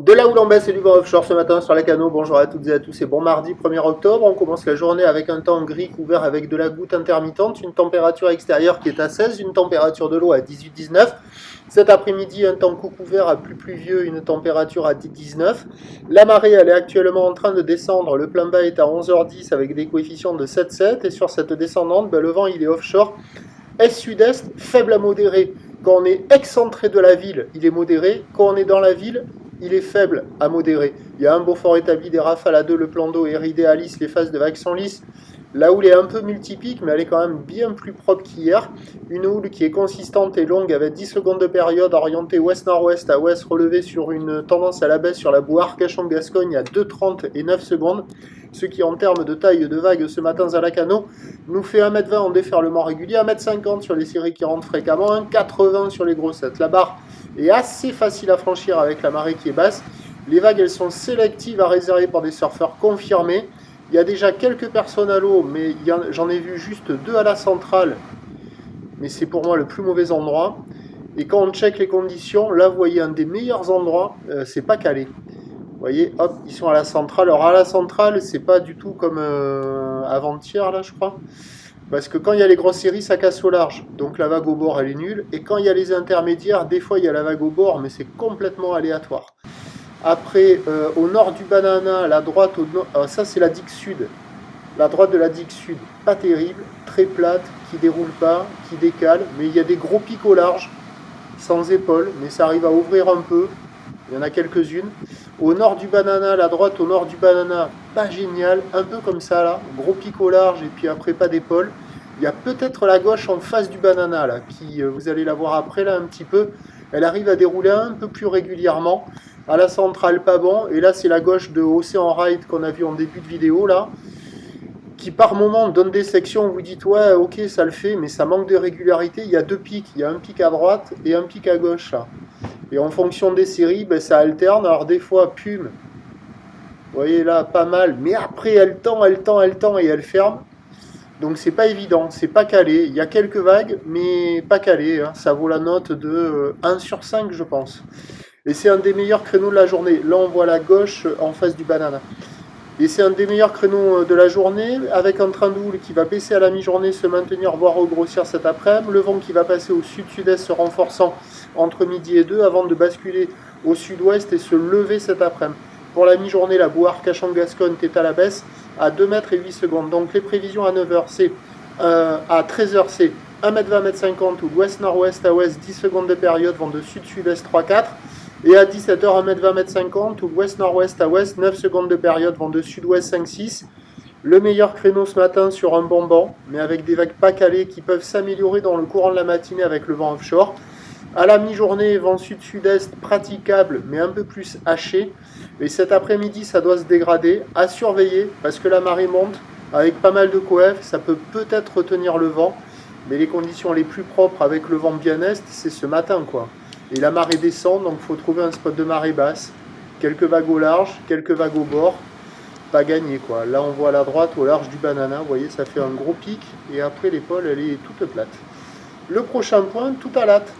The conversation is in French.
De là où l'on baisse et du vent offshore ce matin sur la Cano. Bonjour à toutes et à tous, c'est bon mardi 1er octobre. On commence la journée avec un temps gris couvert avec de la goutte intermittente, une température extérieure qui est à 16, une température de l'eau à 18-19. Cet après-midi, un temps couvert à plus pluvieux, une température à 19. La marée, elle est actuellement en train de descendre. Le plein bas est à 11h10 avec des coefficients de 7,7. Et sur cette descendante, le vent il est offshore est-sud-est, faible à modéré. Quand on est excentré de la ville, il est modéré. Quand on est dans la ville, il est faible à modéré. Il y a un beau fort établi, des rafales à 2, le plan d'eau est ridé à lisse, les phases de vagues sont lisses. La houle est un peu multipique, mais elle est quand même bien plus propre qu'hier. Une houle qui est consistante et longue avec 10 secondes de période orientée ouest-nord-ouest à ouest relevée sur une tendance à la baisse sur la boue Arcachon-Gascogne à 2,30 et 9 secondes. Ce qui en termes de taille de vague ce matin à la Cano nous fait 1,20 m en déferlement régulier, 1,50 m sur les séries qui rentrent fréquemment, 1,80 m sur les grossettes. La barre est assez facile à franchir avec la marée qui est basse. Les vagues elles sont sélectives à réserver pour des surfeurs confirmés. Il y a déjà quelques personnes à l'eau, mais j'en ai vu juste 2 à la centrale. Mais c'est pour moi le plus mauvais endroit. Et quand on check les conditions, là vous voyez un des meilleurs endroits, c'est pas calé. Vous voyez, hop, ils sont à la centrale. Alors à la centrale, c'est pas du tout comme avant-hier là, je crois. Parce que quand il y a les grosses séries, ça casse au large. Donc la vague au bord, elle est nulle. Et quand il y a les intermédiaires, des fois il y a la vague au bord, mais c'est complètement aléatoire. Après, au nord du Banana, la droite, ça c'est la digue sud. La droite de la digue sud, pas terrible, très plate, qui déroule pas, qui décale. Mais il y a des gros pics au large, sans épaules, mais ça arrive à ouvrir un peu. Il y en a quelques-unes. Au nord du Banana, la droite au nord du Banana, pas génial, un peu comme ça là, gros pic au large et puis après pas d'épaule. Il y a peut-être la gauche en face du Banana là, qui vous allez la voir après là un petit peu. Elle arrive à dérouler un peu plus régulièrement. À la centrale, pas bon. Et là, c'est la gauche de Océan Ride qu'on a vu en début de vidéo là, qui par moment donne des sections où vous dites ouais, ok, ça le fait, mais ça manque de régularité. Il y a 2 pics, il y a un pic à droite et un pic à gauche là. Et en fonction des séries, ça alterne. Alors des fois, Pume, vous voyez là, pas mal. Mais après, elle tend et elle ferme. Donc c'est pas évident, c'est pas calé. Il y a quelques vagues, mais pas calé. Hein. Ça vaut la note de 1 sur 5, je pense. Et c'est un des meilleurs créneaux de la journée. Là, on voit la gauche en face du Banana. Et c'est un des meilleurs créneaux de la journée, avec un train de houle qui va baisser à la mi-journée, se maintenir, voire regrossir cet après-midi. Le vent qui va passer au sud-sud-est, se renforçant entre midi et 2, avant de basculer au sud-ouest et se lever cet après-midi. Pour la mi-journée, la boue Arcachon-Gascogne est à la baisse, à 2 mètres et 8 secondes. Donc les prévisions à 9h, c'est à 13h, c'est 1m20, 1m50, ou d'ouest-nord-ouest à ouest, 10 secondes de période, vent de sud-sud-est 3-4. Et à 17h, 1m20, 1m50, ou ouest-nord-ouest à ouest, 9 secondes de période, vent de sud-ouest 5-6. Le meilleur créneau ce matin sur un bon banc, mais avec des vagues pas calées qui peuvent s'améliorer dans le courant de la matinée avec le vent offshore. À la mi-journée, vent sud-sud-est praticable, mais un peu plus haché. Et cet après-midi, ça doit se dégrader. À surveiller, parce que la marée monte, avec pas mal de coef, ça peut peut-être retenir le vent. Mais les conditions les plus propres avec le vent bien est, c'est ce matin, quoi. Et la marée descend, donc il faut trouver un spot de marée basse. Quelques vagues au large, quelques vagues au bord. Pas gagné, quoi. Là, on voit à la droite, au large du Banana, vous voyez, ça fait un gros pic. Et après, l'épaule, elle est toute plate. Le prochain point, tout à latte.